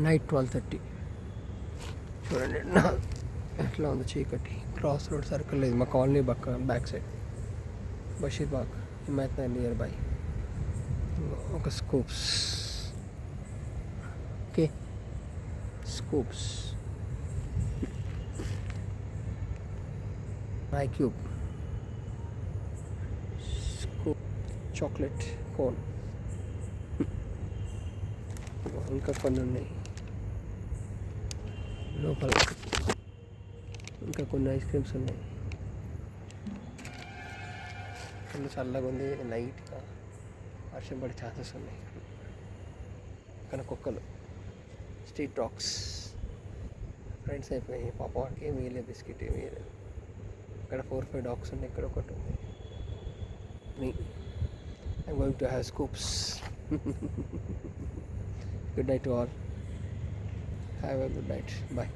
Night 12:30. చూడండి ఎట్లా ఉంది చీకటి. క్రాస్ రోడ్ సర్కిల్ లేదు మా colony back side. Basheerbagh Himayat Nagar near by. ఒక scoops. Okay, scoops iCube scoop chocolate cone. ఇంకా కొన్ని ఉన్నాయి లోపల. ఇంకా కొన్ని ఐస్ క్రీమ్స్ ఉన్నాయి. ఫుల్ చల్లగా ఉంది. లైట్గా వర్షం పడే ఛాన్సెస్ ఉన్నాయి. ఇక్కడ కుక్కలు, స్ట్రీట్ డాగ్స్. ఫ్రెండ్స్ అయిపోయి పాప వాడికి ఏమి వేయలేదు, బిస్కెట్ ఏమి వేయలేదు. ఇక్కడ 4-5 డాగ్స్ ఉన్నాయి. ఇక్కడ ఒకటి ఉంది. మీ I'm going to have scoops. Good night to all. Have a good night. Bye.